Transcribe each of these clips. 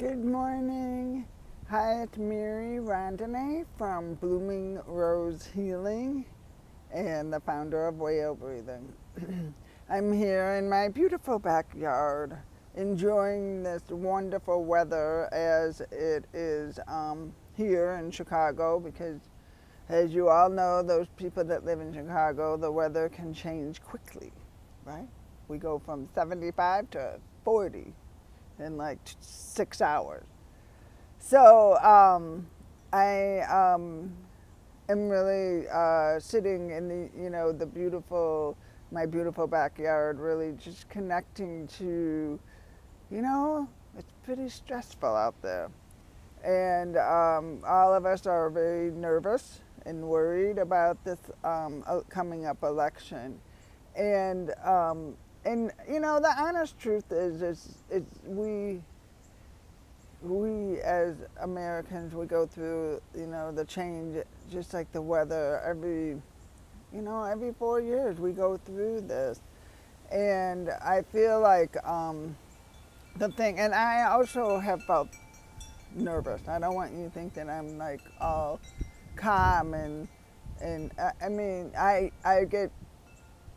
Good morning. Hi, it's Mary Rondenet from Blooming Rose Healing and the founder of Whale Breathing. I'm here in my beautiful backyard enjoying this wonderful weather as it is here in Chicago, because as you all know, those people that live in Chicago, the weather can change quickly, right? We go from 75 to 40 in like 6 hours. So I am really sitting in the beautiful, my beautiful backyard, really just connecting to, it's pretty stressful out there. And all of us are very nervous and worried about this coming up election. And the honest truth is we as Americans, we go through the change, just like the weather. Every 4 years we go through this, and I feel like the thing. And I also have felt nervous. I don't want you to think that I'm like all calm and I mean I get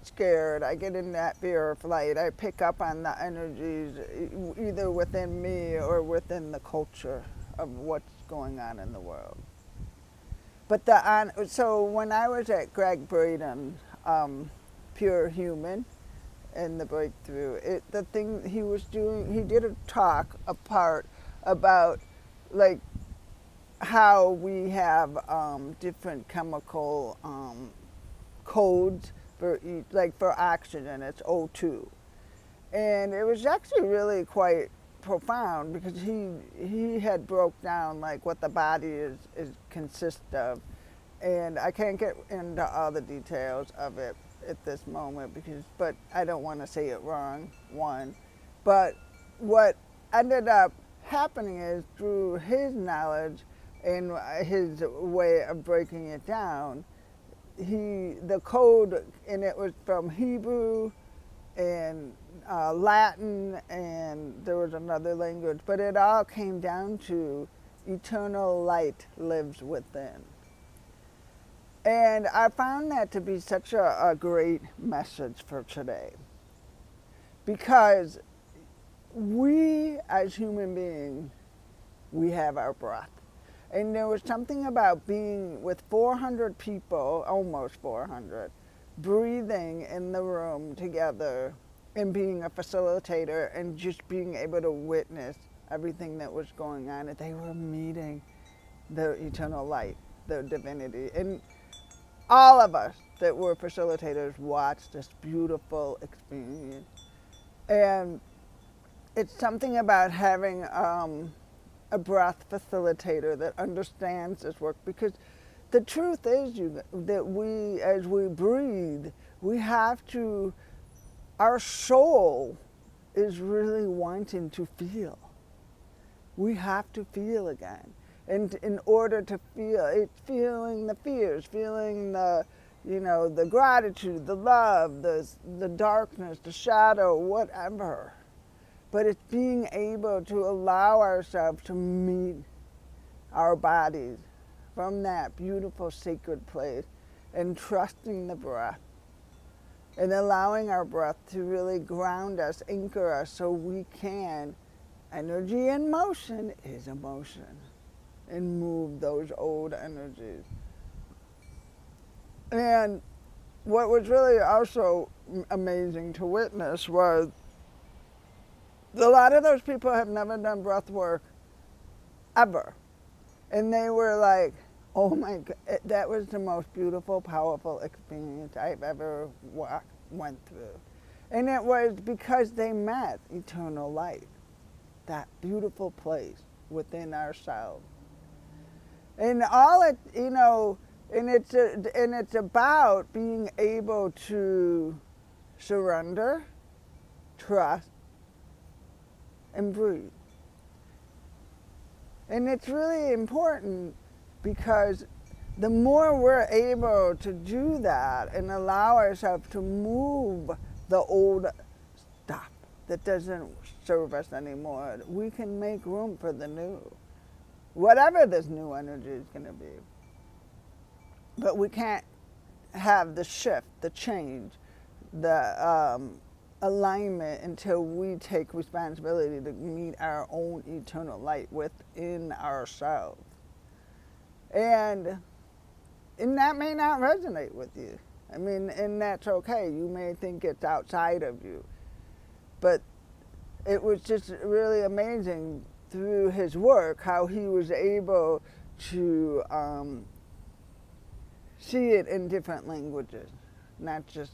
scared. I get in that fear of flight. I pick up on the energies either within me or within the culture of what's going on in the world. But so when I was at Gregg Bradden, Pure Human, in the breakthrough, the thing he was doing, he did a talk apart about like how we have different chemical codes for each, like for oxygen, it's O2. And it was actually really quite profound, because he had broke down like what the body is consists of. And I can't get into all the details of it at this moment but I don't want to say it wrong, one. But what ended up happening is, through his knowledge and his way of breaking it down, the code, and it was from Hebrew and Latin, and there was another language, but it all came down to eternal light lives within. And I found that to be such a great message for today, because we as human beings, we have our breath. And there was something about being with 400 people, almost 400, breathing in the room together and being a facilitator and just being able to witness everything that was going on. And they were meeting the eternal light, the divinity. And all of us that were facilitators watched this beautiful experience. And it's something about having a breath facilitator that understands this work, because the truth is that we, as we breathe, we have to, our soul is really wanting to feel. We have to feel again. And in order to feel, it's feeling the fears, feeling the, the gratitude, the love, the darkness, the shadow, whatever. But it's being able to allow ourselves to meet our bodies from that beautiful sacred place, and trusting the breath and allowing our breath to really ground us, anchor us, so we can, energy in motion is emotion, and move those old energies. And what was really also amazing to witness was a lot of those people have never done breath work ever. And they were like, oh my God, that was the most beautiful, powerful experience I've ever went through. And it was because they met eternal light, that beautiful place within ourselves. And all it, and it's about being able to surrender, trust, and breathe. And it's really important, because the more we're able to do that and allow ourselves to move the old stuff that doesn't serve us anymore. We can make room for the new, whatever this new energy is going to be. But we can't have the shift, the change, the alignment until we take responsibility to meet our own eternal light within ourselves. And that may not resonate with you. I mean, and that's okay. You may think it's outside of you. But it was just really amazing through his work how he was able to see it in different languages, not just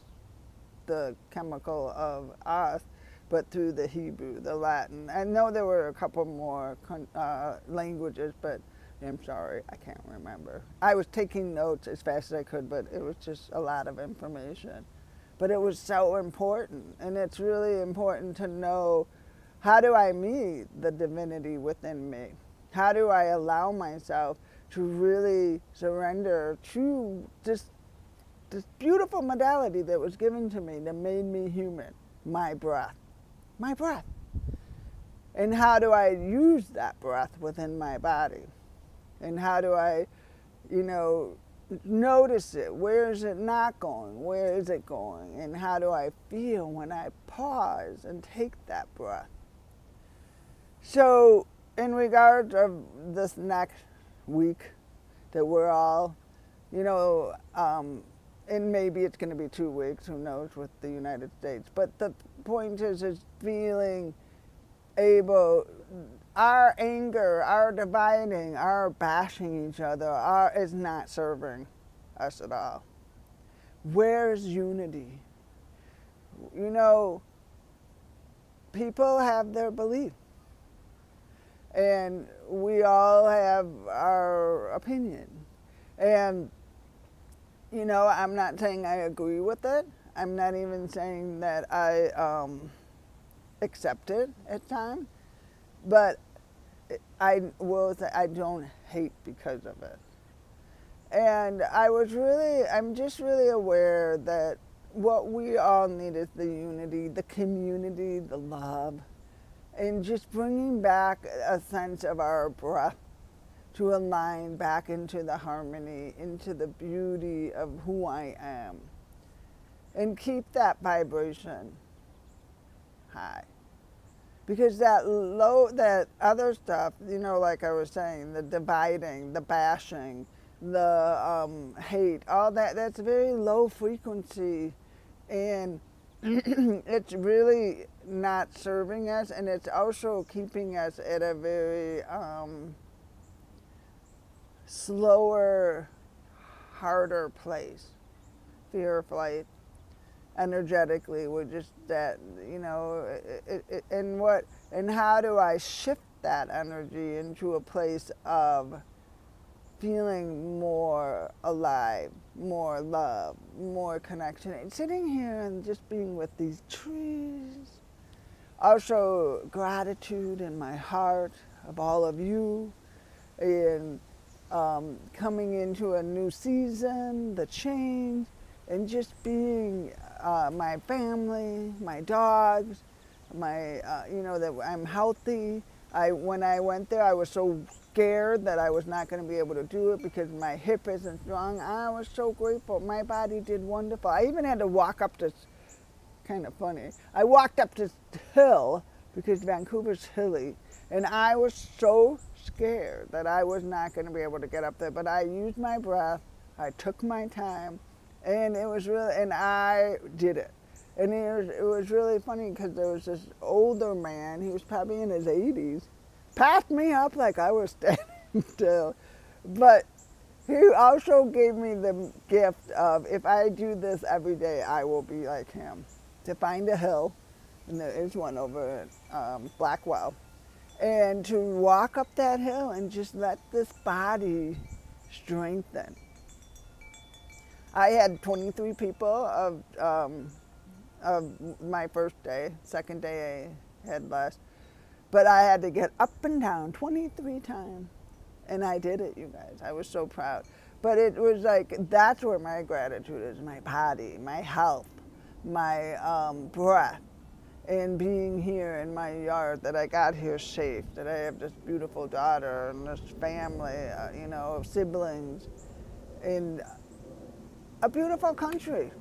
the chemical of us, but through the Hebrew, the Latin. I know there were a couple more languages, but I'm sorry, I can't remember. I was taking notes as fast as I could, but it was just a lot of information. But it was so important, and it's really important to know, how do I meet the divinity within me? How do I allow myself to really surrender to this beautiful modality that was given to me that made me human, my breath. My breath. And how do I use that breath within my body? And how do I, notice it? Where is it not going? Where is it going? And how do I feel when I pause and take that breath? So, in regards of this next week that we're all, and maybe it's going to be 2 weeks, who knows, with the United States. But the point is feeling able, our anger, our dividing, our bashing each other is not serving us at all. Where's unity? People have their belief. And we all have our opinion. And I'm not saying I agree with it. I'm not even saying that I accept it at times. But I will say I don't hate because of it. And I'm just really aware that what we all need is the unity, the community, the love, and just bringing back a sense of our breath to align back into the harmony, into the beauty of who I am. And keep that vibration high. Because that other stuff, like I was saying, the dividing, the bashing, the hate, all that's very low frequency, and it's really not serving us, and it's also keeping us at a very slower, harder place. Fear, flight, energetically, we're just that, and how do I shift that energy into a place of feeling more alive, more love, more connection. And sitting here and just being with these trees. Also, gratitude in my heart of all of you, and coming into a new season, the change, and just being my family, my dogs, that I'm healthy. When I went there, I was so scared that I was not going to be able to do it because my hip isn't strong. I was so grateful. My body did wonderful. I even had to walk up this, kind of funny, I walked up this hill because Vancouver's hilly, and I was so scared that I was not going to be able to get up there. But I used my breath, I took my time, and it was really, and I did it. And it was really funny because there was this older man, he was probably in his 80s, passed me up like I was standing still. But he also gave me the gift of, if I do this every day, I will be like him. To find a hill, and there is one over at Blackwell, and to walk up that hill and just let this body strengthen. I had 23 people of my first day. Second day I had less. But I had to get up and down 23 times. And I did it, you guys. I was so proud. But it was like, that's where my gratitude is, my body, my health, my breath. and being here in my yard, that I got here safe, that I have this beautiful daughter and this family, of siblings, and a beautiful country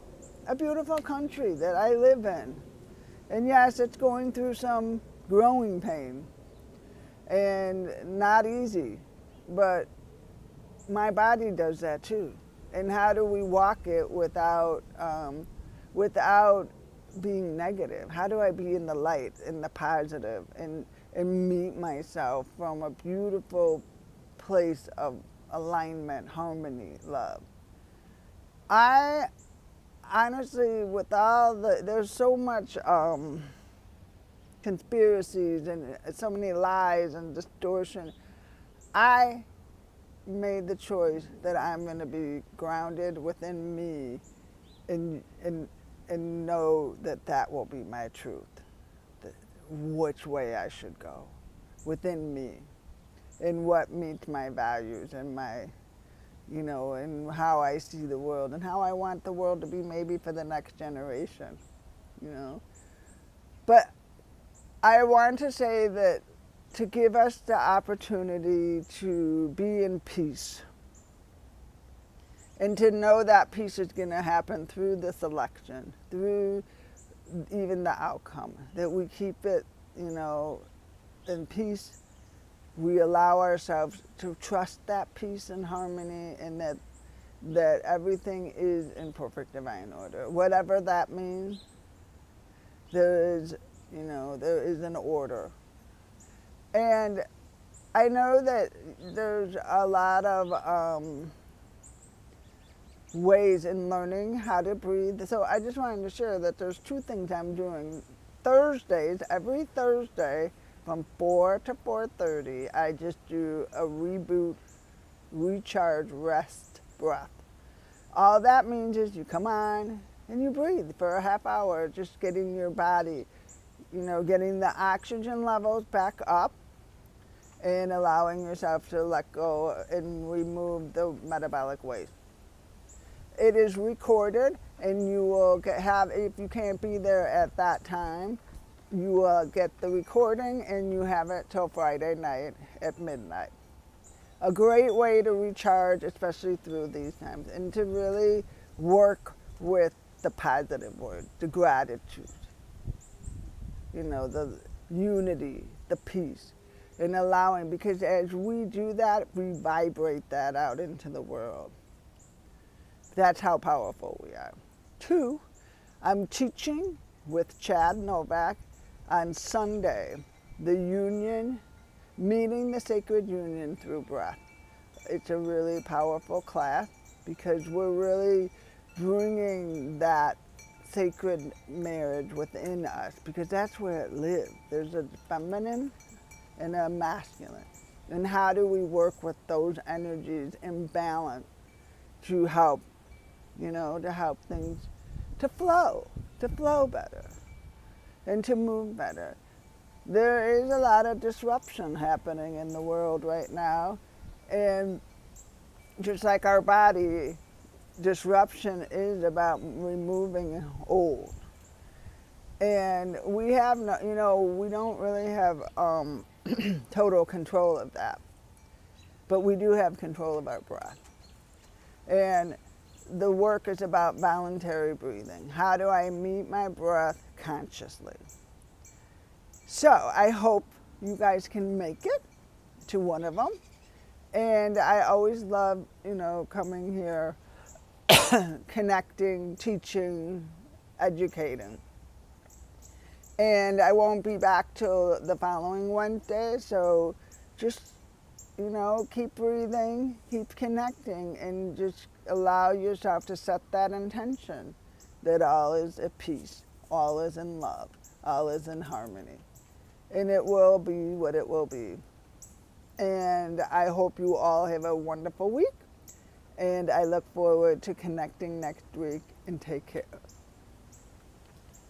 that I live in. And yes, it's going through some growing pain and not easy, but my body does that too. And how do we walk it without being negative? How do I be in the light, in the positive, and meet myself from a beautiful place of alignment, harmony, love? I honestly, with all there's so much conspiracies and so many lies and distortion. I made the choice that I'm going to be grounded within me and know that that will be my truth, which way I should go within me, and what meets my values and my, and how I see the world and how I want the world to be maybe for the next generation, But I want to say that to give us the opportunity to be in peace and to know that peace is going to happen through this election, through even the outcome, that we keep it, in peace. We allow ourselves to trust that peace and harmony, and that everything is in perfect divine order. Whatever that means, there is an order. And I know that there's a lot of ways in learning how to breathe. So I just wanted to share that there's 2 things I'm doing. Thursdays, every Thursday from 4 to 4:30, I just do a reboot, recharge, rest breath. All that means is you come on and you breathe for a half hour, just getting your body, getting the oxygen levels back up and allowing yourself to let go and remove the metabolic waste. It is recorded, and you will have, if you can't be there at that time, you will get the recording and you have it till Friday night at midnight. A great way to recharge, especially through these times, and to really work with the positive word, the gratitude, the unity, the peace, and allowing, because as we do that, we vibrate that out into the world. That's how powerful we are. 2, I'm teaching with Chad Novak on Sunday, the union, meeting the sacred union through breath. It's a really powerful class because we're really bringing that sacred marriage within us, because that's where it lives. There's a feminine and a masculine. And how do we work with those energies in balance to help, to help things to flow better and to move better. There is a lot of disruption happening in the world right now, and just like our body, disruption is about removing old. And we have we don't really have total control of that, but we do have control of our breath. And the work is about voluntary breathing. How do I meet my breath consciously? So I hope you guys can make it to one of them. And I always love, coming here, connecting, teaching, educating. And I won't be back till the following Wednesday, so just, keep breathing, keep connecting, and just allow yourself to set that intention that all is at peace, all is in love, all is in harmony. And it will be what it will be. And I hope you all have a wonderful week. And I look forward to connecting next week, and take care.